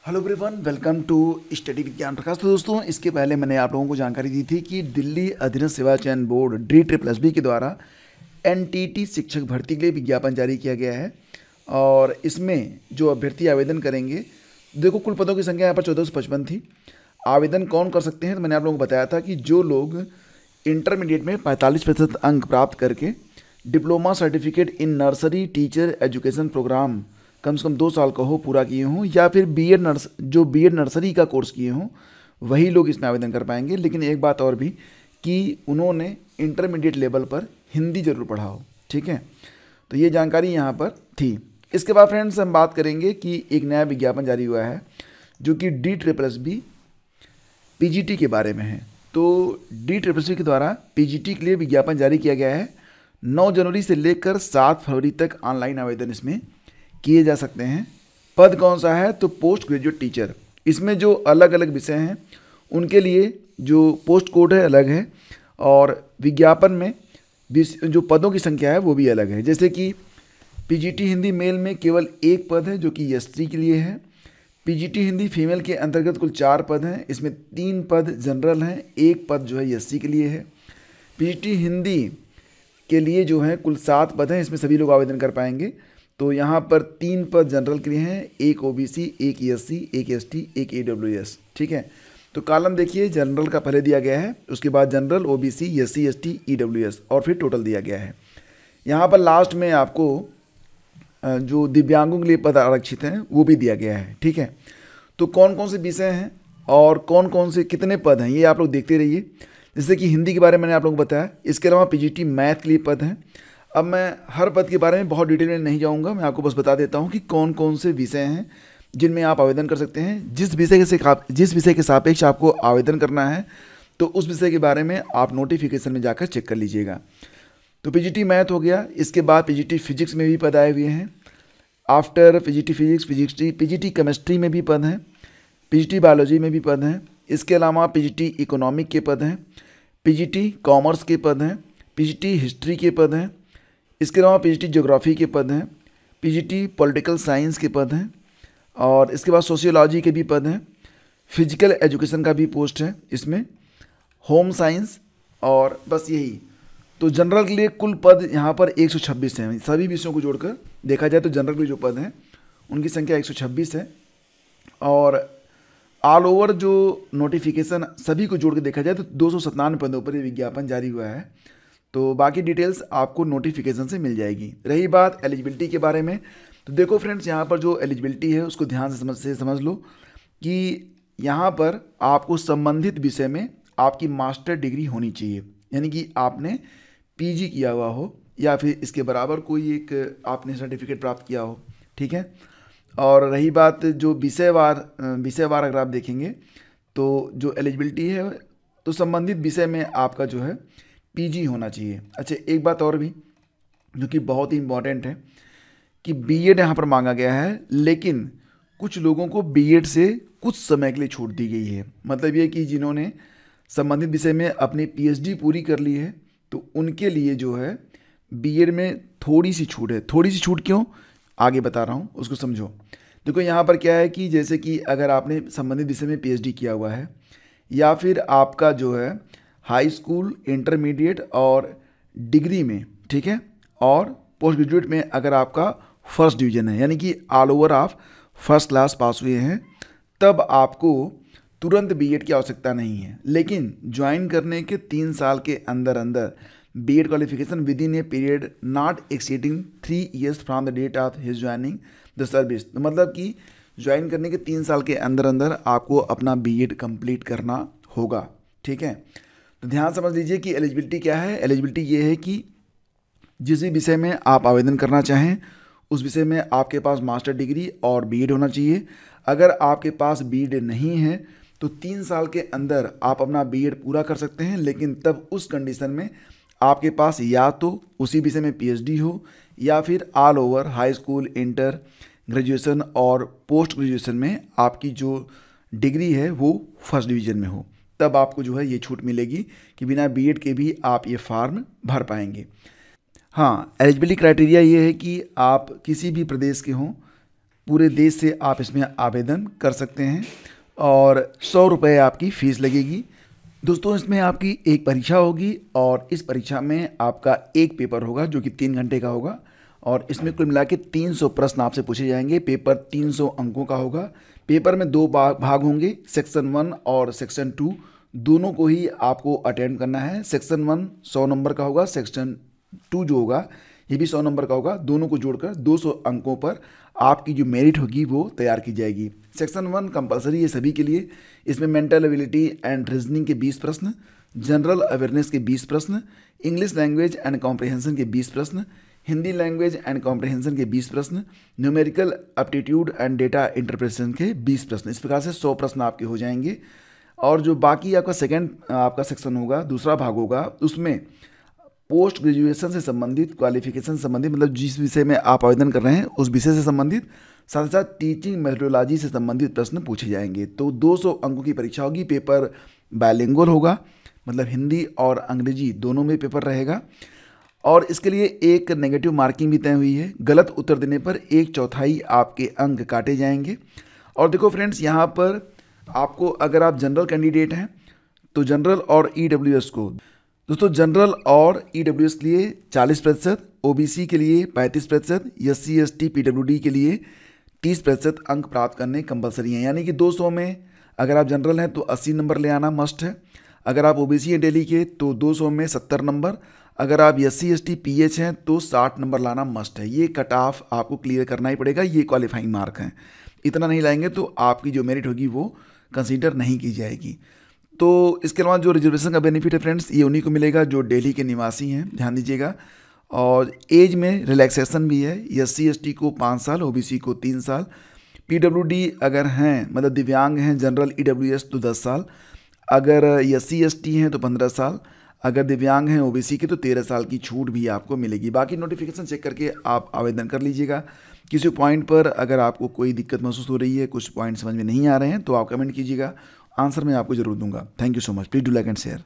Hello everyone, welcome to study Vigyan Prakash. तो दोस्तों, इसके पहले मैंने आप लोगों को जानकारी दी थी कि दिल्ली अधीनस्थ सेवा चयन बोर्ड DSSB के द्वारा एनटीटी शिक्षक भर्ती के लिए विज्ञापन जारी किया गया है। और इसमें जो अभ्यर्थी आवेदन करेंगे, देखो कुल पदों की संख्या यहाँ पर 1455 थी। आवेदन कौन कर सकते हैं, तो मैंने आप लोगों को बताया था कि जो लोग इंटरमीडिएट में 45% अंक प्राप्त करके diploma certificate in nursery teacher education programme कम से कम 2 साल का हो, पूरा किए हों, या फिर बीएड नर्सरी का कोर्स किए हों, वही लोग इसमें आवेदन कर पाएंगे। लेकिन एक बात और भी कि उन्होंने इंटरमीडिएट लेवल पर हिंदी जरूर पढ़ा हो। ठीक है, तो ये जानकारी यहाँ पर थी। इसके बाद फ्रेंड्स हम बात करेंगे कि एक नया विज्ञापन जारी हुआ है जो कि DSSB PGT के बारे में है। तो DSSB के द्वारा PGT के लिए विज्ञापन जारी किया गया है। 9 जनवरी से लेकर 7 फरवरी तक ऑनलाइन आवेदन इसमें किए जा सकते हैं। पद कौन सा है, तो पोस्ट ग्रेजुएट टीचर। इसमें जो अलग अलग विषय हैं उनके लिए जो पोस्ट कोड है अलग है, और विज्ञापन में जो पदों की संख्या है वो भी अलग है। जैसे कि PGT हिंदी मेल में केवल 1 पद है जो कि ST के लिए है। PGT हिंदी फीमेल के अंतर्गत कुल 4 पद हैं, इसमें 3 पद जनरल हैं, 1 पद जो है SC के लिए है। PGT हिंदी के लिए जो है कुल 7 पद हैं, इसमें सभी लोग आवेदन कर पाएंगे। तो यहाँ पर 3 पद जनरल के लिए हैं, 1 OBC, 1 SC, 1 ST, 1 AWS। ठीक है, तो कॉलम देखिए, जनरल का पहले दिया गया है, उसके बाद general, OBC, SC, ST, EWS, और फिर टोटल दिया गया है। यहाँ पर लास्ट में आपको जो दिव्यांगों के लिए पद आरक्षित हैं वो भी दिया गया है। ठीक है, तो कौन कौन से विषय हैं और कौन कौन से कितने पद हैं ये आप लोग देखते रहिए। जैसे कि हिंदी के बारे में मैंने आप लोगों को बताया, इसके अलावा PGT मैथ के लिए पद हैं। अब मैं हर पद के बारे में बहुत डिटेल में नहीं जाऊंगा, मैं आपको बस बता देता हूं कि कौन कौन से विषय हैं जिनमें आप आवेदन कर सकते हैं। जिस विषय के सापेक्ष आपको आवेदन करना है, तो उस विषय के बारे में आप नोटिफिकेशन में जाकर चेक कर लीजिएगा। तो PGT मैथ हो गया, इसके बाद PGT फिजिक्स में भी पद आए हुए हैं। After PGT physics, PGT chemistry में भी पद हैं, PGT बायोलॉजी में भी पद हैं। इसके अलावा PGT इकोनॉमिक के पद हैं, PGT कॉमर्स के पद हैं, PGT हिस्ट्री के पद हैं। इसके अलावा PGT ज्योग्राफी के पद हैं, PGT पॉलिटिकल साइंस के पद हैं, और इसके बाद सोशियोलॉजी के भी पद हैं। फिजिकल एजुकेशन का भी पोस्ट है इसमें, होम साइंस, और बस यही। तो जनरल के लिए कुल पद यहाँ पर 126 हैं। सभी विषयों को जोड़कर देखा जाए तो जनरल के जो पद हैं उनकी संख्या 126 है। और ऑल ओवर जो नोटिफिकेशन सभी को जोड़ के देखा जाए तो 297 पदों पर ये विज्ञापन जारी हुआ है। तो बाकी डिटेल्स आपको नोटिफिकेशन से मिल जाएगी। रही बात एलिजिबिलिटी के बारे में, तो देखो फ्रेंड्स, यहाँ पर जो एलिजिबिलिटी है उसको ध्यान से समझ लो कि यहाँ पर आपको संबंधित विषय में आपकी मास्टर डिग्री होनी चाहिए, यानी कि आपने PG किया हुआ हो या फिर इसके बराबर कोई एक आपने सर्टिफिकेट प्राप्त किया हो। ठीक है, और रही बात जो विषयवार अगर आप देखेंगे तो जो एलिजिबिलिटी है तो संबंधित विषय में आपका जो है PG होना चाहिए। अच्छा, एक बात और भी जो कि बहुत ही इम्पॉर्टेंट है कि BEd यहाँ पर मांगा गया है, लेकिन कुछ लोगों को BEd से कुछ समय के लिए छूट दी गई है। मतलब ये कि जिन्होंने संबंधित विषय में अपनी PhD पूरी कर ली है तो उनके लिए जो है BEd में थोड़ी सी छूट है। थोड़ी सी छूट क्यों, आगे बता रहा हूँ, उसको समझो। देखो यहाँ पर क्या है कि जैसे कि अगर आपने संबंधित विषय में PhD किया हुआ है, या फिर आपका जो है हाई स्कूल, इंटरमीडिएट और डिग्री में, ठीक है, और पोस्ट ग्रेजुएट में अगर आपका फर्स्ट डिवीज़न है, यानी कि ऑल ओवर आप फर्स्ट क्लास पास हुए हैं, तब आपको तुरंत BEd की आवश्यकता नहीं है। लेकिन ज्वाइन करने के 3 साल के अंदर अंदर BEd qualification within a period not exceeding 3 years from the date of his joining the service. मतलब कि ज्वाइन करने के 3 साल के अंदर अंदर आपको अपना BEd कंप्लीट करना होगा। ठीक है, तो ध्यान समझ लीजिए कि एलिजिबिलिटी क्या है। एलिजिबिलिटी ये है कि जिस भी विषय में आप आवेदन करना चाहें उस विषय में आपके पास मास्टर डिग्री और BEd होना चाहिए। अगर आपके पास BEd नहीं है तो 3 साल के अंदर आप अपना BEd पूरा कर सकते हैं, लेकिन तब उस कंडीशन में आपके पास या तो उसी विषय में PhD हो या फिर all over high school, inter, graduation और पोस्ट ग्रेजुएशन में आपकी जो डिग्री है वो फर्स्ट डिवीज़न में हो। तब आपको जो है ये छूट मिलेगी कि बिना BEd के भी आप ये फॉर्म भर पाएंगे। हाँ, एलिजिबिलिटी क्राइटेरिया ये है कि आप किसी भी प्रदेश के हों, पूरे देश से आप इसमें आवेदन कर सकते हैं और 100 रुपये आपकी फ़ीस लगेगी। दोस्तों इसमें आपकी एक परीक्षा होगी और इस परीक्षा में आपका एक पेपर होगा जो कि 3 घंटे का होगा और इसमें कुल मिला के 300 प्रश्न आपसे पूछे जाएंगे। पेपर 300 अंकों का होगा। पेपर में 2 भाग होंगे, सेक्शन 1 और सेक्शन 2 दोनों को ही आपको अटेंड करना है। सेक्शन 1 100 नंबर का होगा, सेक्शन 2 जो होगा ये भी 100 नंबर का होगा। दोनों को जोड़कर 200 अंकों पर आपकी जो मेरिट होगी वो तैयार की जाएगी। सेक्शन 1 कंपलसरी है सभी के लिए। इसमें मेंटल एबिलिटी एंड रीजनिंग के 20 प्रश्न, जनरल अवेयरनेस के 20 प्रश्न, इंग्लिश लैंग्वेज एंड कॉम्प्रिहेंशन के 20 प्रश्न, हिंदी लैंग्वेज एंड कॉम्प्रिहेंशन के 20 प्रश्न, numerical aptitude and data interpretation के 20 प्रश्न। इस प्रकार से 100 प्रश्न आपके हो जाएंगे। और जो बाकी आपका आपका सेक्शन होगा, दूसरा भाग होगा, उसमें पोस्ट ग्रेजुएशन से संबंधित, क्वालिफिकेशन संबंधित, मतलब जिस विषय में आप आवेदन कर रहे हैं उस विषय से संबंधित, साथ ही साथ टीचिंग मेथोडोलॉजी से संबंधित प्रश्न पूछे जाएंगे। तो 200 अंकों की परीक्षा होगी। पेपर बायलिंगुअल होगा, मतलब हिंदी और अंग्रेजी दोनों में पेपर रहेगा और इसके लिए एक नेगेटिव मार्किंग भी तय हुई है। गलत उत्तर देने पर 1/4 आपके अंक काटे जाएंगे। और देखो फ्रेंड्स, यहाँ पर आपको, अगर आप जनरल कैंडिडेट हैं तो जनरल और ईडब्ल्यूएस को, दोस्तों जनरल और ईडब्ल्यूएस के लिए 40%, ओबीसी के लिए 35%, एससी एसटी पीडब्ल्यूडी के लिए 30% अंक प्राप्त करने कंपलसरी हैं। यानी कि 200 में अगर आप जनरल हैं तो 80 नंबर ले आना मस्ट है। अगर आप ओबीसी हैं डेली के तो 200 में 70 नंबर। अगर आप एससी एसटी पीएच हैं तो 60 नंबर लाना मस्ट है। ये कट ऑफ आपको क्लियर करना ही पड़ेगा, ये क्वालिफाइंग मार्क हैं। इतना नहीं लाएंगे तो आपकी जो मेरिट होगी वो कंसीडर नहीं की जाएगी। तो इसके अलावा जो रिजर्वेशन का बेनिफिट है फ्रेंड्स, ये उन्हीं को मिलेगा जो दिल्ली के निवासी हैं, ध्यान दीजिएगा। और एज में रिलैक्सेशन भी है, एससी एसटी को 5 साल, ओबीसी को 3 साल, पीडब्ल्यूडी अगर हैं, मतलब दिव्यांग हैं, जनरल ईडब्ल्यूएस तो 10 साल, अगर एससी एसटी हैं तो 15 साल, अगर दिव्यांग हैं ओबीसी के तो 13 साल की छूट भी आपको मिलेगी। बाकी नोटिफिकेशन चेक करके आप आवेदन कर लीजिएगा। किसी पॉइंट पर अगर आपको कोई दिक्कत महसूस हो रही है, कुछ पॉइंट समझ में नहीं आ रहे हैं, तो आप कमेंट कीजिएगा, आंसर मैं आपको जरूर दूंगा। Thank you so much. Please do like and share.